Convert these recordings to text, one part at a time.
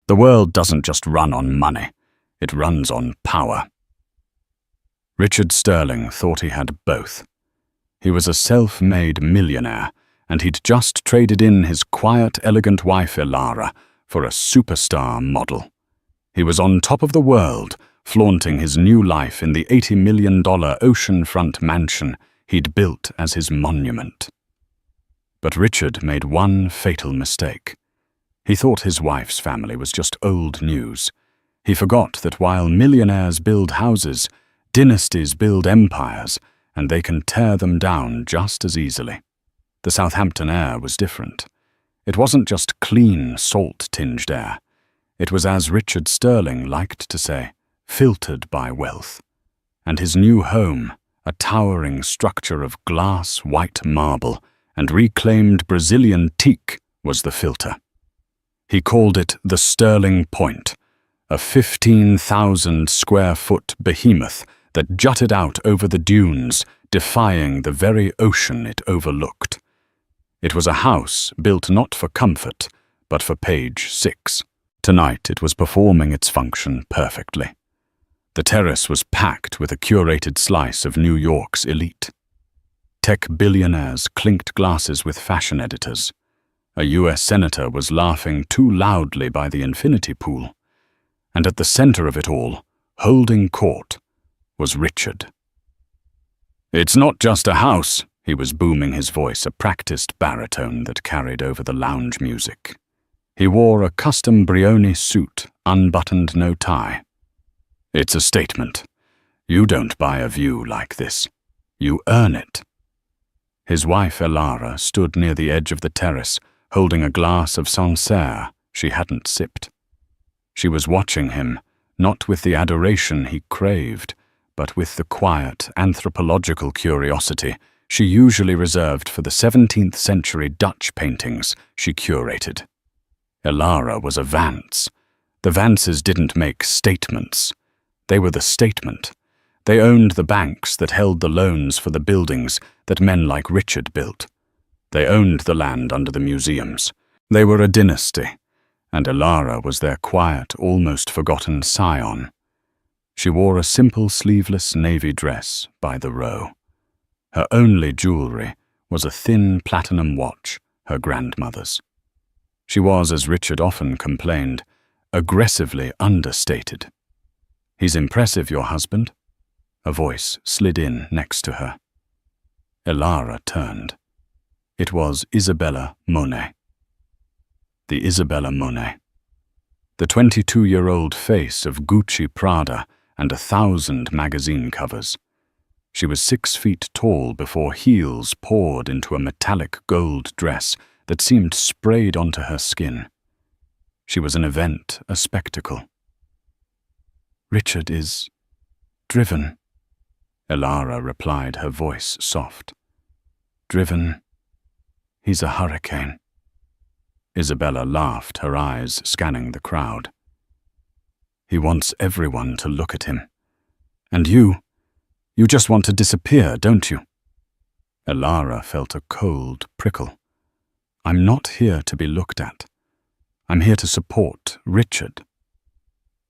The world doesn't just run on money, it runs on power. Richard Sterling thought he had both. He was a self-made millionaire, and he'd just traded in his quiet, elegant wife Elara for a superstar model. He was on top of the world, flaunting his new life in the $80 million oceanfront mansion he'd built as his monument. But Richard made one fatal mistake. He thought his wife's family was just old news. He forgot that while millionaires build houses, dynasties build empires, and they can tear them down just as easily. The Southampton air was different. It wasn't just clean, salt-tinged air. It was, as Richard Sterling liked to say, filtered by wealth. And his new home, a towering structure of glass, white marble, and reclaimed Brazilian teak, was the filter. He called it the Sterling Point, a 15,000-square-foot behemoth that jutted out over the dunes, defying the very ocean it overlooked. It was a house built not for comfort, but for page 6. Tonight it was performing its function perfectly. The terrace was packed with a curated slice of New York's elite. Tech billionaires clinked glasses with fashion editors. A US senator was laughing too loudly by the infinity pool. And at the center of it all, holding court, was Richard. "It's not just a house," he was booming his voice, a practiced baritone that carried over the lounge music. He wore a custom Brioni suit, unbuttoned, no tie. "It's a statement. You don't buy a view like this. You earn it." His wife Elara stood near the edge of the terrace, holding a glass of Sancerre she hadn't sipped. She was watching him, not with the adoration he craved, but with the quiet, anthropological curiosity she usually reserved for the 17th century Dutch paintings she curated. Elara was a Vance. The Vances didn't make statements. They were the statement. They owned the banks that held the loans for the buildings that men like Richard built. They owned the land under the museums. They were a dynasty, and Elara was their quiet, almost forgotten scion. She wore a simple sleeveless navy dress by the row. Her only jewelry was a thin platinum watch, her grandmother's. She was, as Richard often complained, aggressively understated. "He's impressive, your husband." A voice slid in next to her. Elara turned. It was Isabella Monet. The Isabella Monet. The 22-year-old face of Gucci Prada and 1,000 magazine covers. She was 6 feet tall before heels poured into a metallic gold dress that seemed sprayed onto her skin. She was an event, a spectacle. "Richard is driven," Elara replied, her voice soft. "Driven. He's a hurricane." Isabella laughed, her eyes scanning the crowd. "He wants everyone to look at him. And you just want to disappear, don't you?" Elara felt a cold prickle. "I'm not here to be looked at. I'm here to support Richard."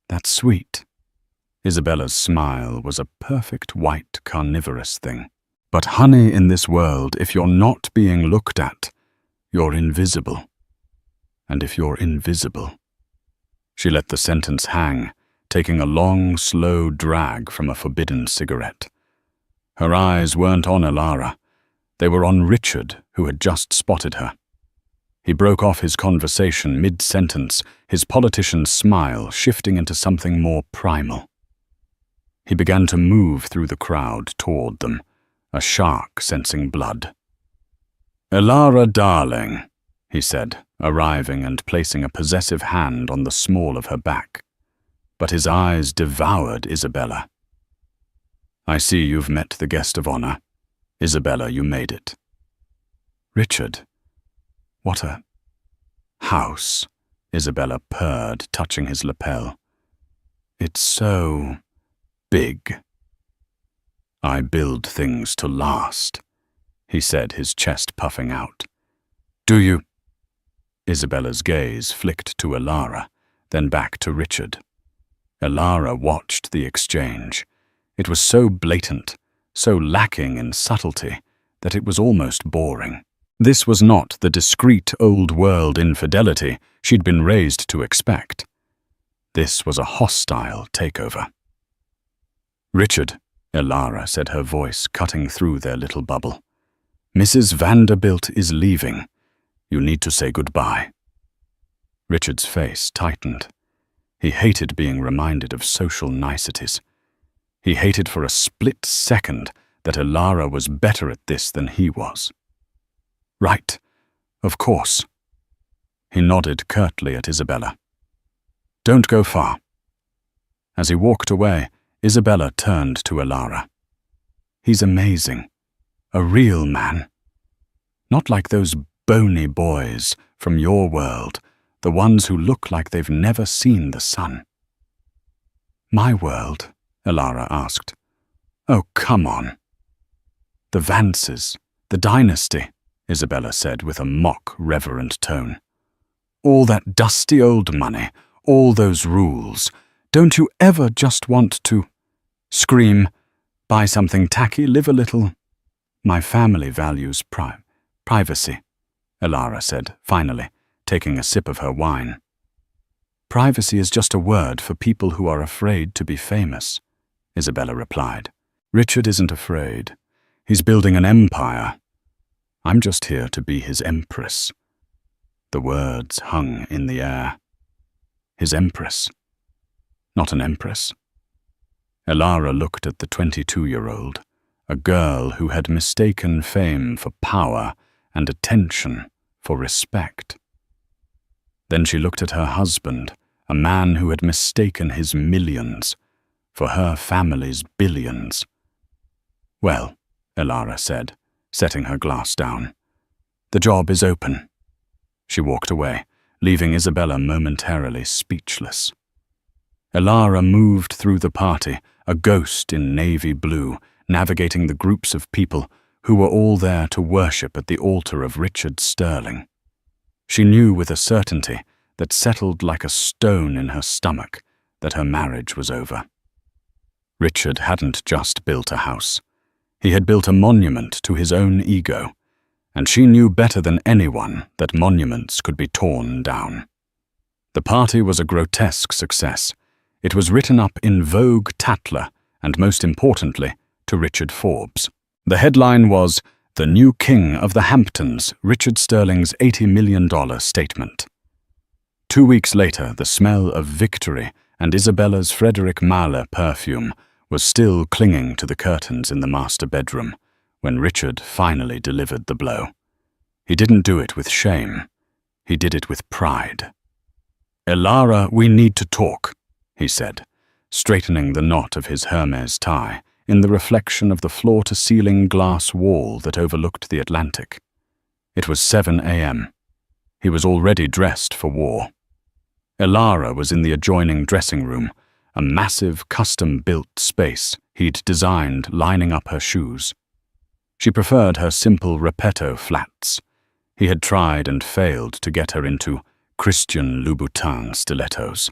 "That's sweet." Isabella's smile was a perfect white carnivorous thing. "But honey, in this world, if you're not being looked at, you're invisible. And if you're invisible..." She let the sentence hang, taking a long, slow drag from a forbidden cigarette. Her eyes weren't on Elara. They were on Richard, who had just spotted her. He broke off his conversation mid-sentence, his politician's smile shifting into something more primal. He began to move through the crowd toward them, a shark sensing blood. "Elara, darling," he said, arriving and placing a possessive hand on the small of her back. But his eyes devoured Isabella. "I see you've met the guest of honor. Isabella, you made it." "Richard, what a house," Isabella purred, touching his lapel. "It's so big." "I build things to last," he said, his chest puffing out. "Do you?" Isabella's gaze flicked to Elara, then back to Richard. Elara watched the exchange. It was so blatant, so lacking in subtlety, that it was almost boring. This was not the discreet old-world infidelity she'd been raised to expect. This was a hostile takeover. "Richard," Elara said, her voice cutting through their little bubble. "Mrs. Vanderbilt is leaving. You need to say goodbye." Richard's face tightened. He hated being reminded of social niceties. He hated for a split second that Elara was better at this than he was. "Right, of course." He nodded curtly at Isabella. "Don't go far." As he walked away, Isabella turned to Elara. "He's amazing. A real man. Not like those bony boys from your world, the ones who look like they've never seen the sun." "My world?" Elara asked. "Oh, come on." "The Vances, the Dynasty," Isabella said with a mock reverent tone. "All that dusty old money, all those rules. Don't you ever just want to scream, buy something tacky, live a little?" "My family values privacy," Elara said, finally, taking a sip of her wine. "Privacy is just a word for people who are afraid to be famous," Isabella replied. "Richard isn't afraid. He's building an empire. I'm just here to be his empress." The words hung in the air. His empress. Not an empress. Elara looked at the 22-year-old, a girl who had mistaken fame for power and attention for respect. Then she looked at her husband, a man who had mistaken his millions for her family's billions. "Well," Elara said, setting her glass down, "the job is open." She walked away, leaving Isabella momentarily speechless. Elara moved through the party, a ghost in navy blue, navigating the groups of people who were all there to worship at the altar of Richard Sterling. She knew with a certainty that settled like a stone in her stomach that her marriage was over. Richard hadn't just built a house. He had built a monument to his own ego, and she knew better than anyone that monuments could be torn down. The party was a grotesque success. It was written up in Vogue Tatler, and most importantly, to Richard Forbes. The headline was, "The New King of the Hamptons, Richard Sterling's $80 million statement." 2 weeks later, the smell of victory and Isabella's Frederick Malle perfume was still clinging to the curtains in the master bedroom when Richard finally delivered the blow. He didn't do it with shame. He did it with pride. "Elara, we need to talk," he said, straightening the knot of his Hermes tie in the reflection of the floor-to-ceiling glass wall that overlooked the Atlantic. It was 7 a.m. He was already dressed for war. Elara was in the adjoining dressing room, a massive custom-built space he'd designed lining up her shoes. She preferred her simple Repetto flats. He had tried and failed to get her into Christian Louboutin stilettos.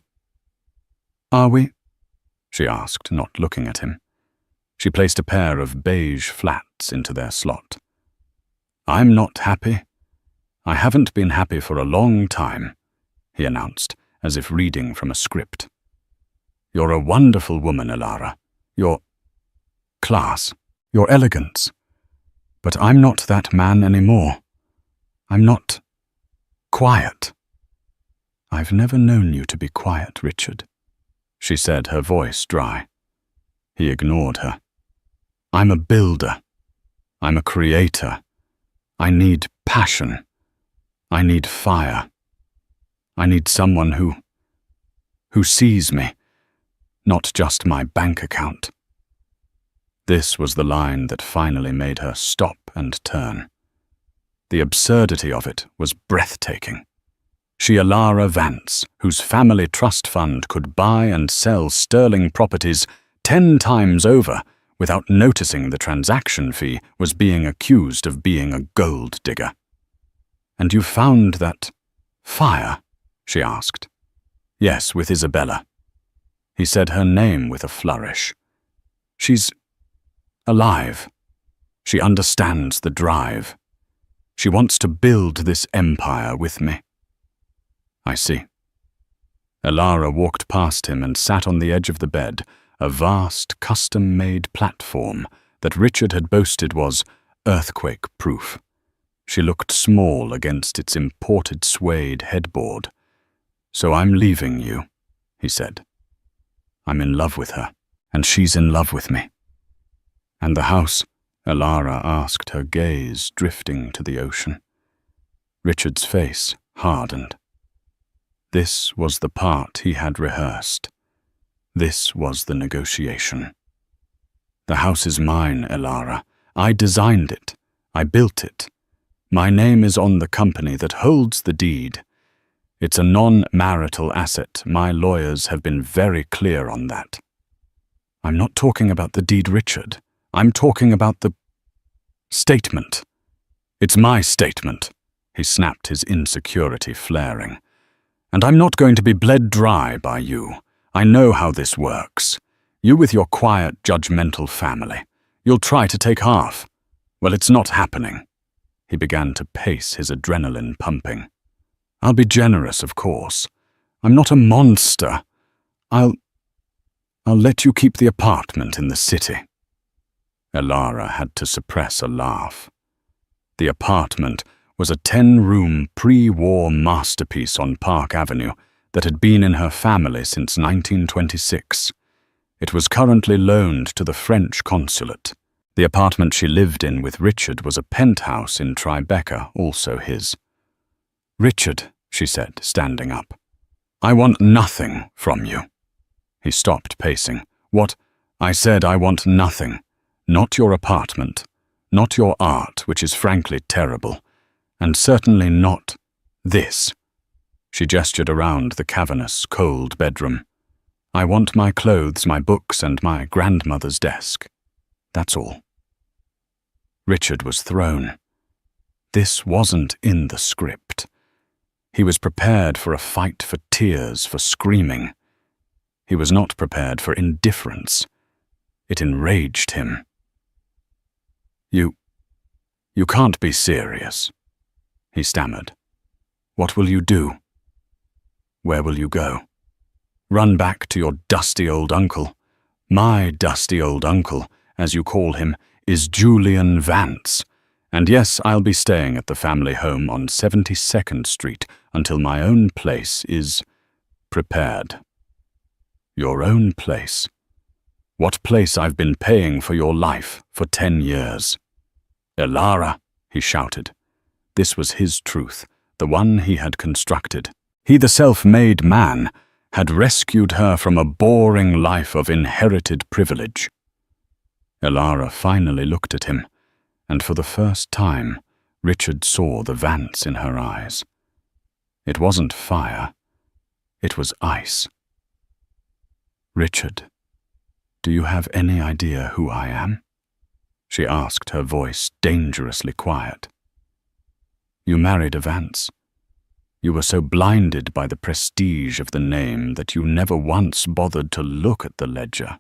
"Are we?" she asked, not looking at him. She placed a pair of beige flats into their slot. "I'm not happy. I haven't been happy for a long time," he announced, as if reading from a script. "You're a wonderful woman, Elara. Your class, your elegance. But I'm not that man anymore. I'm not quiet." "I've never known you to be quiet, Richard," she said, her voice dry. He ignored her. "I'm a builder. I'm a creator. I need passion. I need fire. I need someone who sees me, not just my bank account." This was the line that finally made her stop and turn. The absurdity of it was breathtaking. She, Elara Vance, whose family trust fund could buy and sell Sterling properties 10 times over without noticing the transaction fee, was being accused of being a gold digger. "And you found that fire?" she asked. Yes, with Isabella. He said her name with a flourish. She's alive. She understands the drive. She wants to build this empire with me. I see. Elara walked past him and sat on the edge of the bed, a vast, custom-made platform that Richard had boasted was earthquake-proof. She looked small against its imported suede headboard. "So I'm leaving you," he said. "I'm in love with her, and she's in love with me." "And the house?" Elara asked, her gaze drifting to the ocean. Richard's face hardened. This was the part he had rehearsed. This was the negotiation. "The house is mine, Elara. I designed it. I built it. My name is on the company that holds the deed. It's a non-marital asset. My lawyers have been very clear on that." "I'm not talking about the deed, Richard. I'm talking about the statement." "It's my statement," he snapped, his insecurity flaring. "And I'm not going to be bled dry by you. I know how this works. You with your quiet, judgmental family. You'll try to take half. Well, it's not happening." He began to pace, his adrenaline pumping. "I'll be generous, of course. I'm not a monster. I'll let you keep the apartment in the city." Elara had to suppress a laugh. The apartment was a 10-room pre-war masterpiece on Park Avenue that had been in her family since 1926. It was currently loaned to the French consulate. The apartment she lived in with Richard was a penthouse in Tribeca, also his. "Richard," she said, standing up, "I want nothing from you." He stopped pacing. "What?" "I said I want nothing. Not your apartment. Not your art, which is frankly terrible. And certainly not this." She gestured around the cavernous, cold bedroom. "I want my clothes, my books, and my grandmother's desk. That's all." Richard was thrown. This wasn't in the script. He was prepared for a fight, for tears, for screaming. He was not prepared for indifference. It enraged him. You can't be serious," he stammered. "What will you do? Where will you go? Run back to your dusty old uncle? My dusty old uncle, as you call him, is Julian Vance. And yes, I'll be staying at the family home on 72nd Street until my own place is prepared." "Your own place? What place I've been paying for your life for 10 years. "Elara," he shouted. This was his truth, the one he had constructed. He, the self-made man, had rescued her from a boring life of inherited privilege. Elara finally looked at him, and for the first time, Richard saw the Vance in her eyes. It wasn't fire, it was ice. "Richard, do you have any idea who I am?" she asked, her voice dangerously quiet. "You married a Vance. You were so blinded by the prestige of the name that you never once bothered to look at the ledger.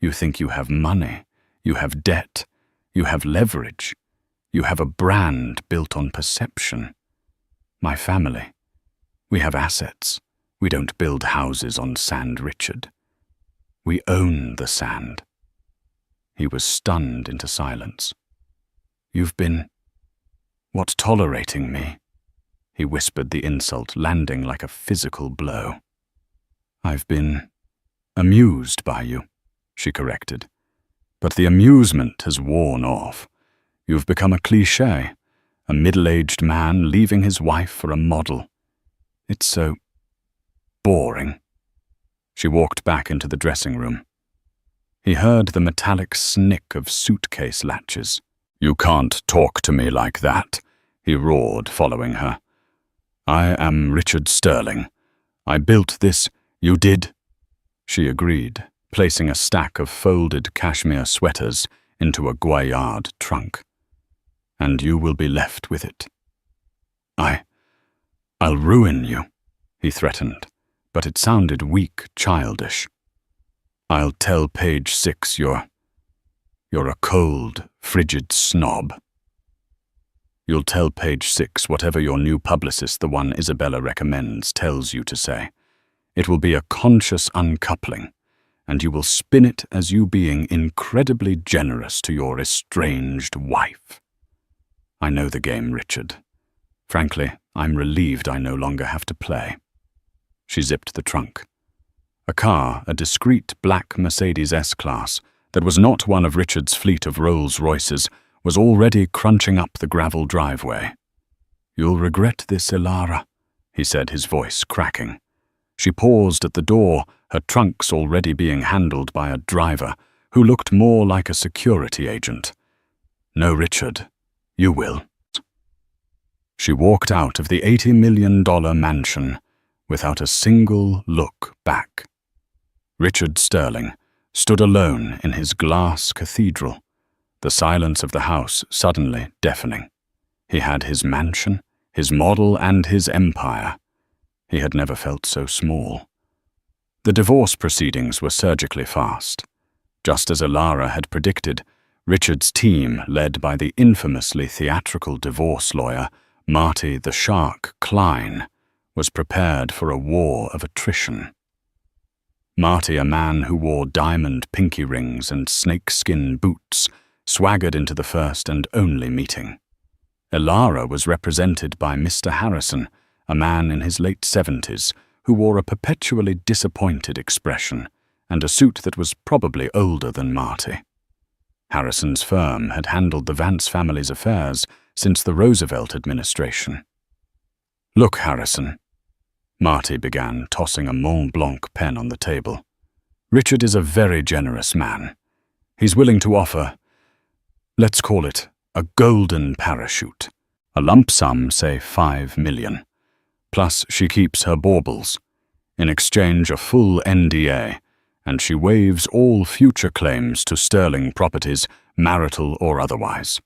You think you have money, you have debt, you have leverage, you have a brand built on perception. My family, we have assets. We don't build houses on sand, Richard. We own the sand." He was stunned into silence. "You've been, what, tolerating me?" He whispered the insult, landing like a physical blow. "I've been amused by you," she corrected. "But the amusement has worn off. You've become a cliché, a middle-aged man leaving his wife for a model. It's so boring." She walked back into the dressing room. He heard the metallic snick of suitcase latches. "You can't talk to me like that," he roared, following her. "I am Richard Sterling. I built this." "You did?" She agreed, placing a stack of folded cashmere sweaters into a Goyard trunk. "And you will be left with it." I'll ruin you," he threatened, but it sounded weak, childish. "I'll tell page 6 you're a cold, frigid snob." "You'll tell page 6 whatever your new publicist, the one Isabella recommends, tells you to say. It will be a conscious uncoupling, and you will spin it as you being incredibly generous to your estranged wife." "I know the game, Richard. Frankly, I'm relieved I no longer have to play." She zipped the trunk. A car, a discreet black Mercedes S-Class, that was not one of Richard's fleet of Rolls-Royces, was already crunching up the gravel driveway. "You'll regret this, Ilara," he said, his voice cracking. She paused at the door, her trunks already being handled by a driver who looked more like a security agent. "No, Richard, you will." She walked out of the $80 million mansion without a single look back. Richard Sterling stood alone in his glass cathedral, the silence of the house suddenly deafening. He had his mansion, his model, and his empire. He had never felt so small. The divorce proceedings were surgically fast. Just as Ilara had predicted, Richard's team, led by the infamously theatrical divorce lawyer Marty the Shark Klein, was prepared for a war of attrition. Marty, a man who wore diamond pinky rings and snakeskin boots, swaggered into the first and only meeting. Ilara was represented by Mr. Harrison, a man in his late 70s who wore a perpetually disappointed expression and a suit that was probably older than Marty. Harrison's firm had handled the Vance family's affairs since the Roosevelt administration. "Look, Harrison," Marty began, tossing a Mont Blanc pen on the table. "Richard is a very generous man. He's willing to offer, let's call it, a golden parachute. A lump sum, say $5 million. Plus she keeps her baubles. In exchange a full NDA, and she waives all future claims to Sterling properties, marital or otherwise."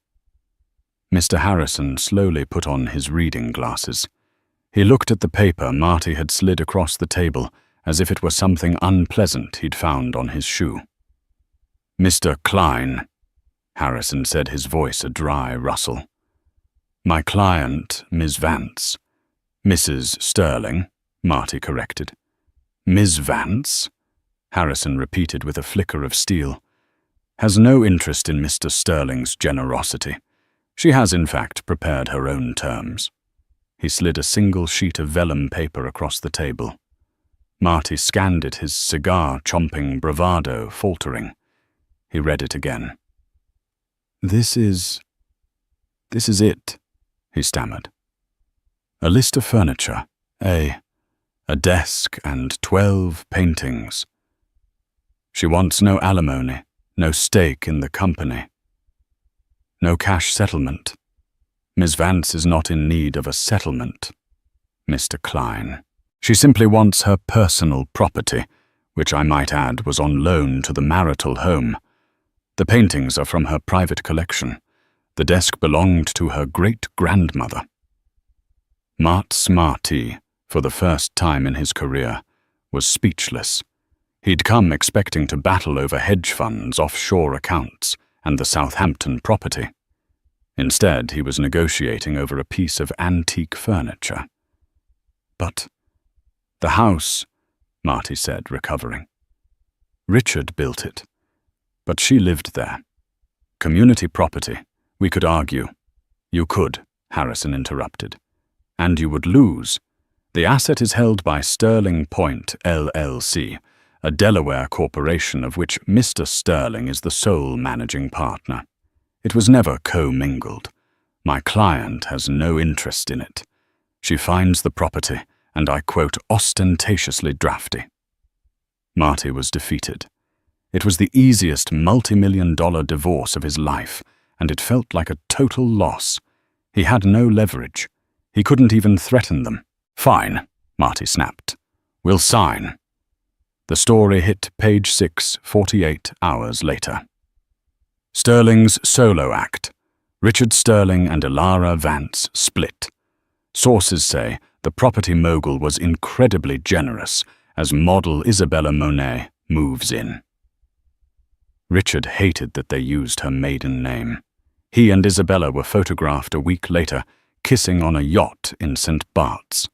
Mr. Harrison slowly put on his reading glasses. He looked at the paper Marty had slid across the table as if it were something unpleasant he'd found on his shoe. "Mr. Klein," Harrison said, his voice a dry rustle. "My client, Ms. Vance." "Mrs. Sterling," Marty corrected. "Ms. Vance," Harrison repeated with a flicker of steel, "has no interest in Mr. Sterling's generosity. She has, in fact, prepared her own terms." He slid a single sheet of vellum paper across the table. Marty scanned it, his cigar-chomping bravado faltering. He read it again. This is it," he stammered. "A list of furniture, a desk and 12 paintings. She wants no alimony, no stake in the company. No cash settlement. Ms. Vance is not in need of a settlement, Mr. Klein. She simply wants her personal property, which I might add was on loan to the marital home. The paintings are from her private collection. The desk belonged to her great-grandmother." Marty, for the first time in his career, was speechless. He'd come expecting to battle over hedge funds, offshore accounts, and the Southampton property. Instead, he was negotiating over a piece of antique furniture. "But the house," Marty said, recovering. "Richard built it, but she lived there. Community property, we could argue." "You could," Harrison interrupted. "And you would lose. The asset is held by Sterling Point, LLC, a Delaware corporation of which Mr. Sterling is the sole managing partner. It was never co-mingled. My client has no interest in it. She finds the property, and I quote, ostentatiously drafty." Marty was defeated. It was the easiest multi-million-dollar divorce of his life, and it felt like a total loss. He had no leverage. He couldn't even threaten them. "Fine," Marty snapped. "We'll sign." The story hit page 6 48 hours later. Sterling's solo act. Richard Sterling and Ilara Vance split. Sources say the property mogul was incredibly generous as model Isabella Monet moves in. Richard hated that they used her maiden name. He and Isabella were photographed a week later, kissing on a yacht in St. Bart's.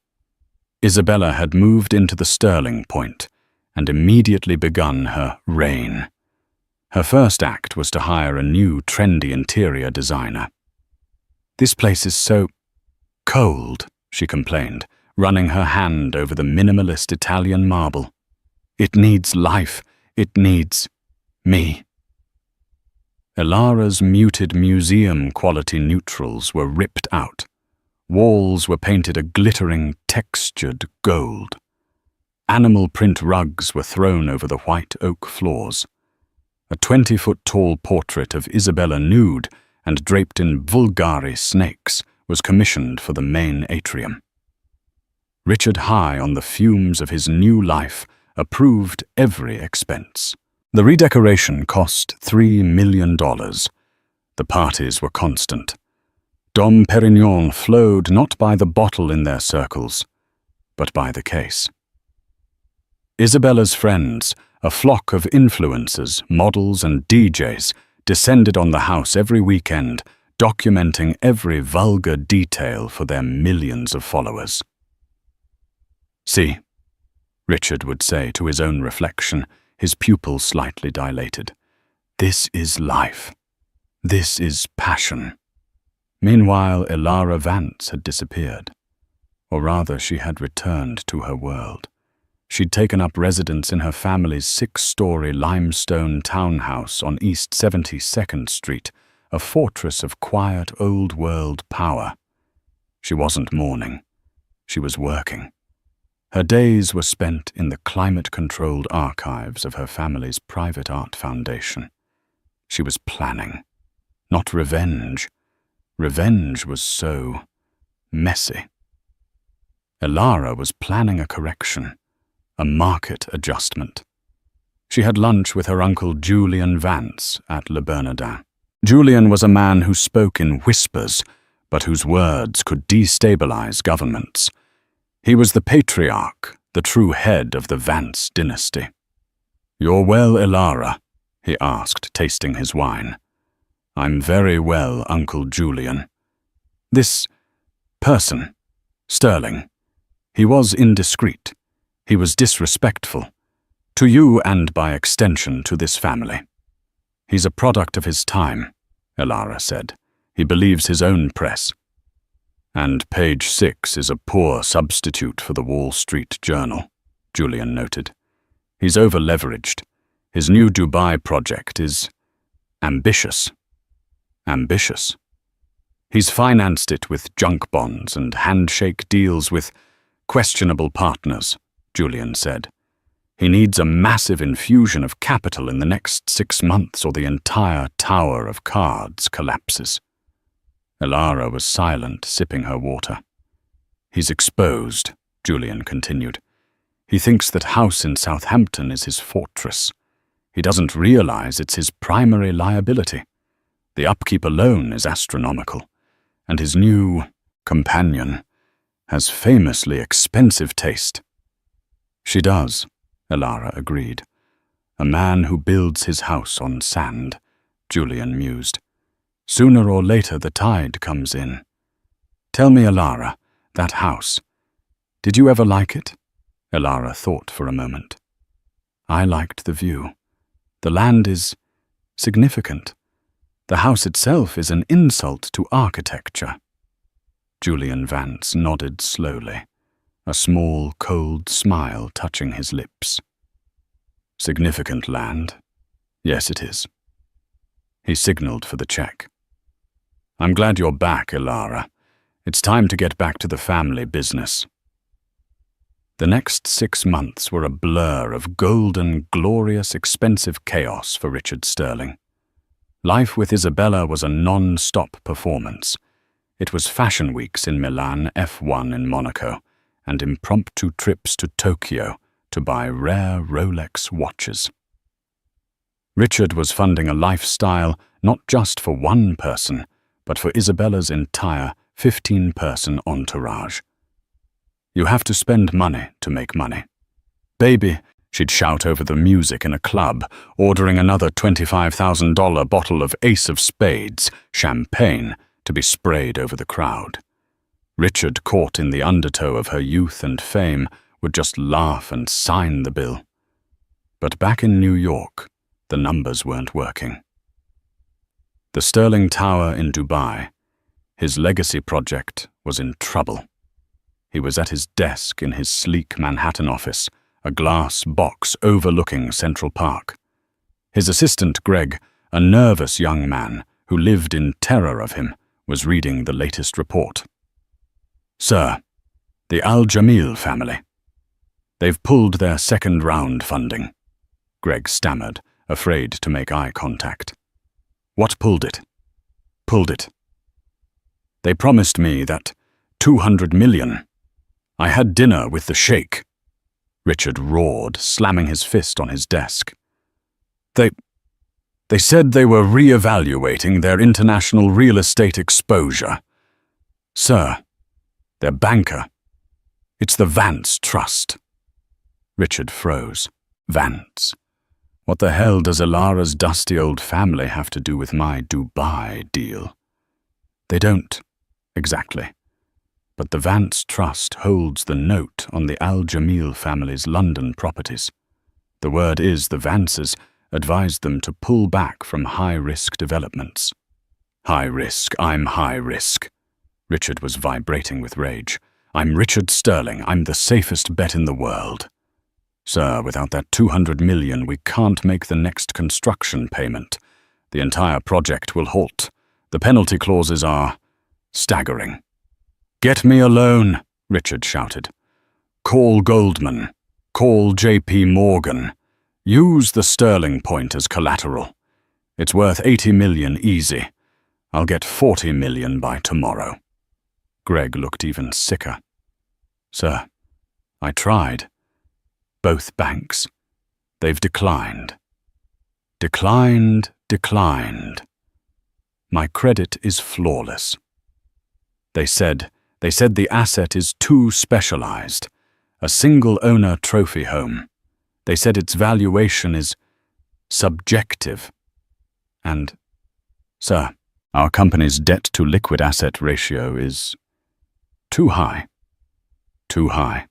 Isabella had moved into the Sterling Point and immediately begun her reign. Her first act was to hire a new, trendy interior designer. "This place is so cold," she complained, running her hand over the minimalist Italian marble. "It needs life. It needs me." Elara's muted museum-quality neutrals were ripped out. Walls were painted a glittering, textured gold. Animal print rugs were thrown over the white oak floors. A 20-foot-tall portrait of Isabella nude and draped in vulgari snakes was commissioned for the main atrium. Richard, high on the fumes of his new life, approved every expense. The redecoration cost $3 million. The parties were constant. Dom Perignon flowed not by the bottle in their circles, but by the case. Isabella's friends, a flock of influencers, models, and DJs, descended on the house every weekend, documenting every vulgar detail for their millions of followers. "See," Richard would say to his own reflection, his pupils slightly dilated. "This is life. This is passion." Meanwhile, Elara Vance had disappeared. Or rather, she had returned to her world. She'd taken up residence in her family's 6-story limestone townhouse on East 72nd Street, a fortress of quiet old-world power. She wasn't mourning. She was working. Her days were spent in the climate-controlled archives of her family's private art foundation. She was planning, not revenge. Revenge was so messy. Elara was planning a correction, a market adjustment. She had lunch with her uncle Julian Vance at Le Bernardin. Julian was a man who spoke in whispers, but whose words could destabilize governments. He was the patriarch, the true head of the Vance dynasty. "You're well, Elara?" he asked, tasting his wine. "I'm very well, Uncle Julian." "This person, Sterling, he was indiscreet. He was disrespectful. To you and, by extension, to this family. He's a product of his time," Elara said. "He believes his own press. And Page 6 is a poor substitute for the Wall Street Journal," Julian noted. "He's over-leveraged. His new Dubai project is ambitious. Ambitious. He's financed it with junk bonds and handshake deals with questionable partners," Julian said. "He needs a massive infusion of capital in the next 6 months or the entire tower of cards collapses." Elara was silent, sipping her water. "He's exposed," Julian continued. "He thinks that house in Southampton is his fortress. He doesn't realize it's his primary liability. The upkeep alone is astronomical, and his new companion has famously expensive taste." "She does," Elara agreed. "A man who builds his house on sand," Julian mused. "Sooner or later the tide comes in. Tell me, Elara, that house, did you ever like it?" Elara thought for a moment. "I liked the view. The land is significant. The house itself is an insult to architecture." Julian Vance nodded slowly, a small, cold smile touching his lips. "Significant land? Yes, it is." He signaled for the check. "I'm glad you're back, Elara. It's time to get back to the family business." The next 6 months were a blur of golden, glorious, expensive chaos for Richard Sterling. Life with Isabella was a non-stop performance. It was fashion weeks in Milan, F1 in Monaco, and impromptu trips to Tokyo to buy rare Rolex watches. Richard was funding a lifestyle not just for one person, but for Isabella's entire 15-person entourage. You have to spend money to make money. Baby, she'd shout over the music in a club, ordering another $25,000 bottle of Ace of Spades, champagne, to be sprayed over the crowd. Richard, caught in the undertow of her youth and fame, would just laugh and sign the bill. But back in New York, the numbers weren't working. The Sterling Tower in Dubai, his legacy project, was in trouble. He was at his desk in his sleek Manhattan office, a glass box overlooking Central Park. His assistant, Greg, a nervous young man who lived in terror of him, was reading the latest report. "Sir, the Al-Jamil family. They've pulled their second-round funding," Greg stammered, afraid to make eye contact. "What pulled it?" "Pulled it. They promised me that 200 million. I had dinner with the sheikh." Richard roared, slamming his fist on his desk. They said they were re-evaluating their international real estate exposure. Sir, their banker. It's the Vance Trust." Richard froze. Vance. What the hell does Elara's dusty old family have to do with my Dubai deal? They don't, exactly. But the Vance Trust holds the note on the Al-Jamil family's London properties. The word is the Vances advised them to pull back from high-risk developments. High risk, I'm high risk. Richard was vibrating with rage. I'm Richard Sterling. I'm the safest bet in the world. Sir, without that 200 million, we can't make the next construction payment. The entire project will halt. The penalty clauses are staggering. "Get me a loan," Richard shouted. "Call Goldman. Call JP Morgan. Use the Sterling point as collateral. It's worth 80 million easy. I'll get 40 million by tomorrow." Greg looked even sicker. "Sir, I tried. Both banks. They've declined. Declined. My credit is flawless. They said the asset is too specialized, a single-owner trophy home. They said its valuation is subjective. And, sir, our company's debt-to-liquid asset ratio is too high. Too high.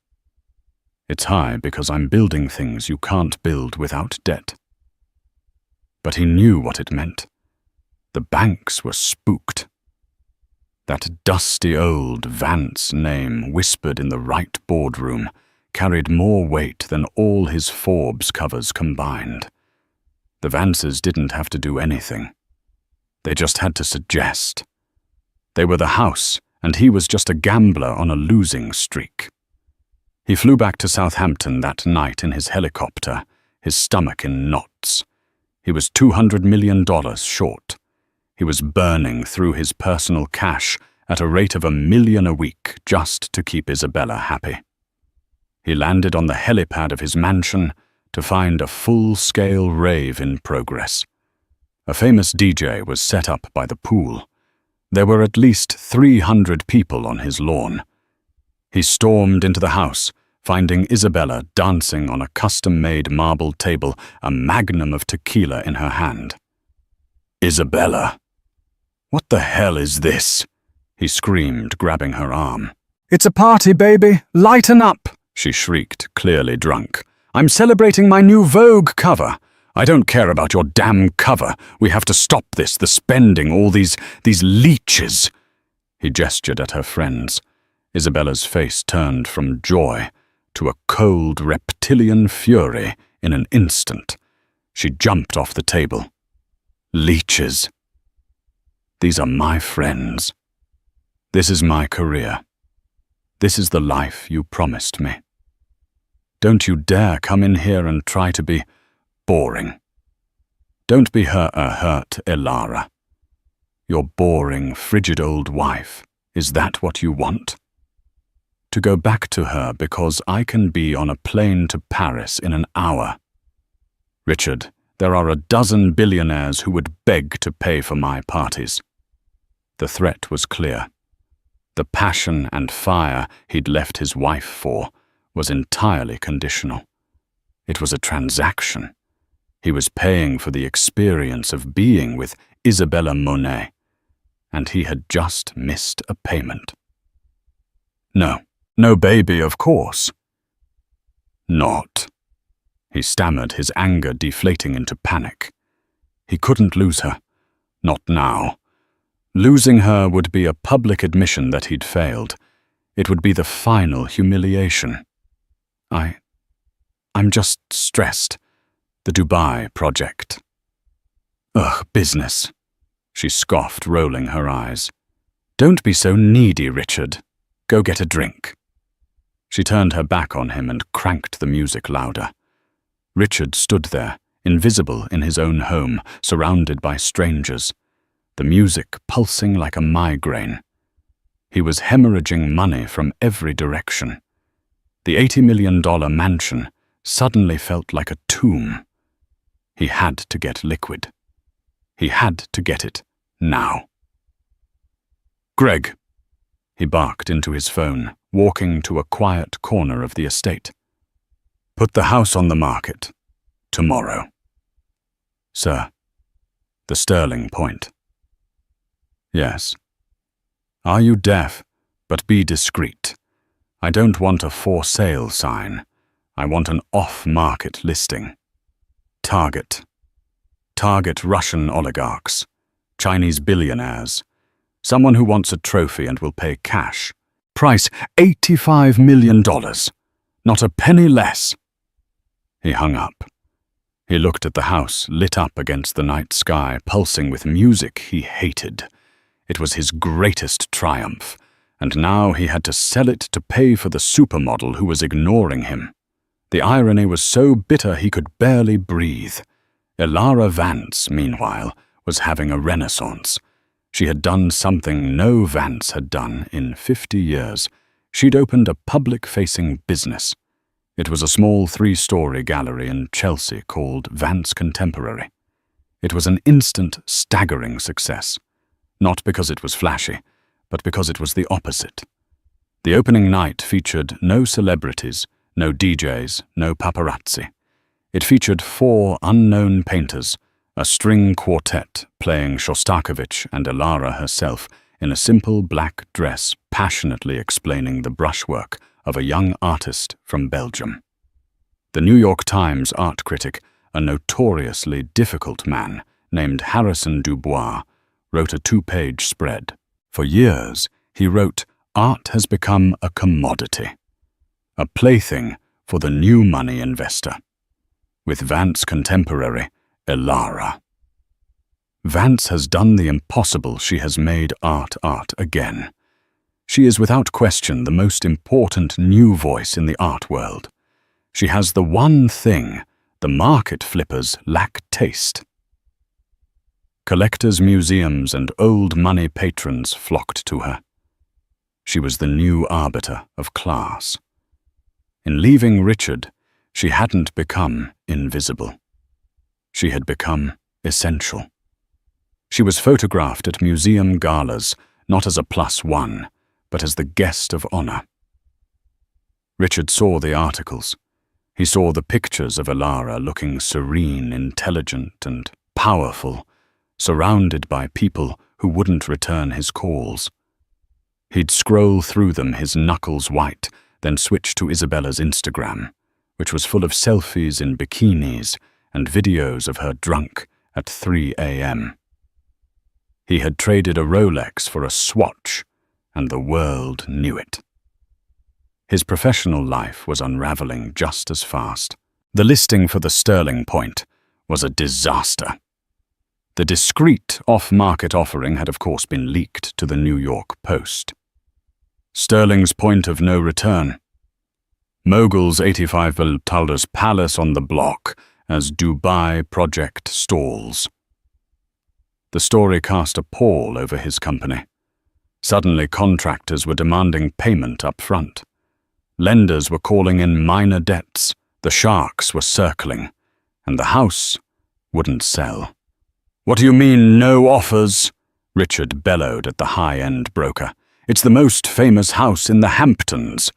It's high because I'm building things you can't build without debt." But he knew what it meant. The banks were spooked. That dusty old Vance name, whispered in the right boardroom, carried more weight than all his Forbes covers combined. The Vances didn't have to do anything. They just had to suggest. They were the house, and he was just a gambler on a losing streak. He flew back to Southampton that night in his helicopter, his stomach in knots. He was $200 million short. He was burning through his personal cash at a rate of $1 million a week just to keep Isabella happy. He landed on the helipad of his mansion to find a full-scale rave in progress. A famous DJ was set up by the pool. There were at least 300 people on his lawn. He stormed into the house, finding Isabella dancing on a custom-made marble table, a magnum of tequila in her hand. "Isabella! What the hell is this?" he screamed, grabbing her arm. "It's a party, baby! Lighten up!" she shrieked, clearly drunk. "I'm celebrating my new Vogue cover. I don't care about your damn cover. We have to stop this, the spending, all these leeches." He gestured at her friends. Isabella's face turned from joy to a cold reptilian fury in an instant. She jumped off the table. "Leeches. These are my friends. This is my career. This is the life you promised me. Don't you dare come in here and try to be boring. Don't be her hurt Elara. Your boring, frigid old wife. Is that what you want? To go back to her because I can be on a plane to Paris in an hour. Richard, there are a dozen billionaires who would beg to pay for my parties." The threat was clear. The passion and fire he'd left his wife for was entirely conditional. It was a transaction. He was paying for the experience of being with Isabella Monet, and he had just missed a payment. No baby, of course. Not. He stammered, his anger deflating into panic. He couldn't lose her. Not now. Losing her would be a public admission that he'd failed. It would be the final humiliation. I'm just stressed. The Dubai project. Ugh, business. She scoffed, rolling her eyes. Don't be so needy, Richard. Go get a drink. She turned her back on him and cranked the music louder. Richard stood there, invisible in his own home, surrounded by strangers, the music pulsing like a migraine. He was hemorrhaging money from every direction. The $80 million mansion suddenly felt like a tomb. He had to get liquid. He had to get it now. Greg, he barked into his phone, walking to a quiet corner of the estate. Put the house on the market. Tomorrow. Sir. The Sterling Point. Yes. Are you deaf? But be discreet. I don't want a for sale sign. I want an off-market listing. Target Russian oligarchs, Chinese billionaires, someone who wants a trophy and will pay cash. Price $85 million. Not a penny less. He hung up. He looked at the house, lit up against the night sky, pulsing with music he hated. It was his greatest triumph, and now he had to sell it to pay for the supermodel who was ignoring him. The irony was so bitter he could barely breathe. Elara Vance, meanwhile, was having a renaissance. She had done something no Vance had done in 50 years. She'd opened a public-facing business. It was a small 3-story gallery in Chelsea called Vance Contemporary. It was an instant, staggering success. Not because it was flashy, but because it was the opposite. The opening night featured no celebrities, no DJs, no paparazzi. It featured 4 unknown painters, a string quartet playing Shostakovich and Elara herself in a simple black dress passionately explaining the brushwork of a young artist from Belgium. The New York Times art critic, a notoriously difficult man named Harrison Dubois, wrote a 2-page spread. For years, he wrote, "Art has become a commodity, a plaything for the new money investor." With Vance Contemporary, Elara. Vance has done the impossible. She has made art again. She is without question the most important new voice in the art world. She has the one thing the market flippers lack: taste. Collectors, museums, and old money patrons flocked to her. She was the new arbiter of class. In leaving Richard, she hadn't become invisible. She had become essential. She was photographed at museum galas, not as a +1, but as the guest of honor. Richard saw the articles. He saw the pictures of Elara looking serene, intelligent, and powerful, surrounded by people who wouldn't return his calls. He'd scroll through them, his knuckles white, then switch to Isabella's Instagram, which was full of selfies in bikinis and videos of her drunk at 3 a.m. He had traded a Rolex for a Swatch, and the world knew it. His professional life was unraveling just as fast. The listing for the Sterling Point was a disaster. The discreet off-market offering had of course been leaked to the New York Post. Sterling's point of no return. Mogul's $85 million palace on the block as Dubai project stalls. The story cast a pall over his company. Suddenly contractors were demanding payment up front. Lenders were calling in minor debts, the sharks were circling, and the house wouldn't sell. "What do you mean, no offers?" Richard bellowed at the high-end broker. "It's the most famous house in the Hamptons."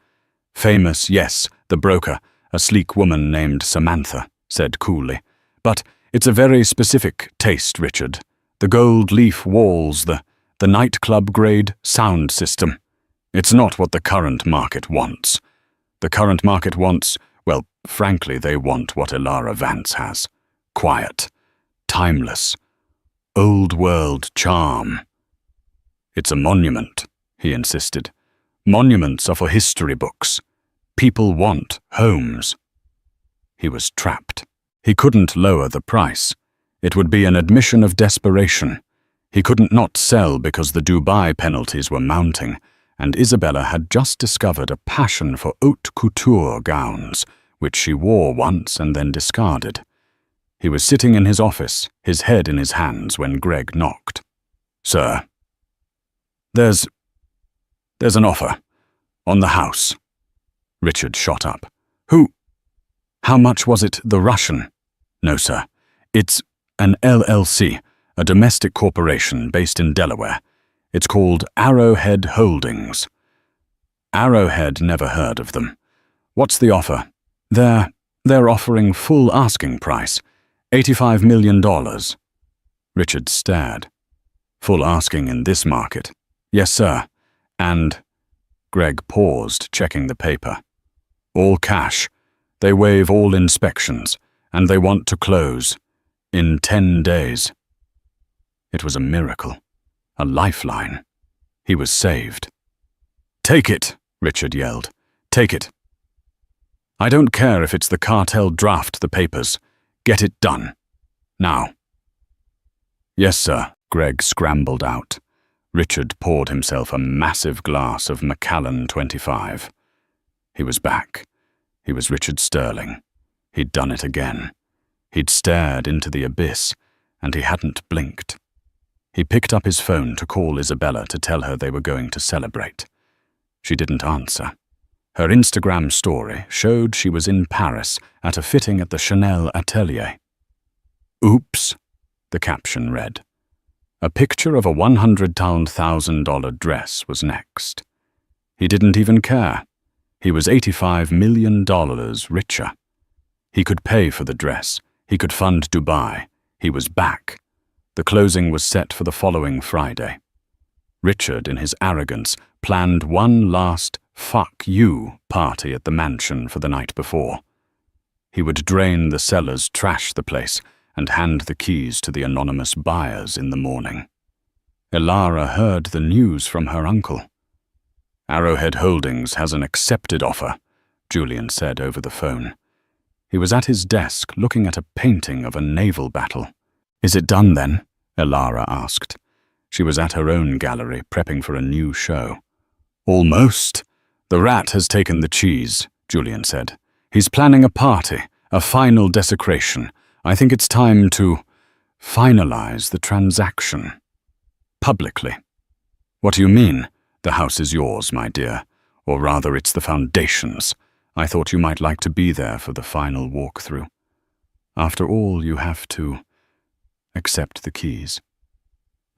"Famous, yes," the broker, A sleek woman named Samantha said coolly. "But it's a very specific taste, Richard. The gold leaf walls, the nightclub-grade sound system. It's not what the current market wants. The current market wants, well, frankly, they want what Elara Vance has. Quiet, timeless, old-world charm." "It's a monument," he insisted. "Monuments are for history books. People want homes." He was trapped. He couldn't lower the price. It would be an admission of desperation. He couldn't not sell because the Dubai penalties were mounting, and Isabella had just discovered a passion for haute couture gowns, which she wore once and then discarded. He was sitting in his office, his head in his hands, when Greg knocked. "Sir, there's an offer. On the house." Richard shot up. "Who? How much was it, the Russian?" "No, sir. It's an LLC, a domestic corporation based in Delaware. It's called Arrowhead Holdings." Arrowhead, never heard of them. "What's the offer?" They're offering full asking price, $85 million. Richard stared. "Full asking in this market?" "Yes, sir. And—" Greg paused, checking the paper. "All cash. They waive all inspections, and they want to close in 10 days. It was a miracle, a lifeline. He was saved. "Take it," Richard yelled. "Take it. I don't care if it's the cartel draft the papers. Get it done. Now." "Yes, sir," Greg scrambled out. Richard poured himself a massive glass of Macallan 25. He was back. He was Richard Sterling. He'd done it again. He'd stared into the abyss, and he hadn't blinked. He picked up his phone to call Isabella to tell her they were going to celebrate. She didn't answer. Her Instagram story showed she was in Paris at a fitting at the Chanel atelier. "Oops," the caption read. A picture of a $100,000 dress was next. He didn't even care. He was $85 million richer. He could pay for the dress. He could fund Dubai. He was back. The closing was set for the following Friday. Richard, in his arrogance, planned one last "fuck you" party at the mansion for the night before. He would drain the cellars, trash the place, and hand the keys to the anonymous buyers in the morning. Elara heard the news from her uncle. "Arrowhead Holdings has an accepted offer," Julian said over the phone. He was at his desk looking at a painting of a naval battle. "Is it done then?" Elara asked. She was at her own gallery, prepping for a new show. "Almost. The rat has taken the cheese," Julian said. "He's planning a party, a final desecration. I think it's time to finalize the transaction. Publicly." "What do you mean? The house is yours, my dear. Or rather, it's the foundation's. I thought you might like to be there for the final walkthrough. After all, you have to accept the keys."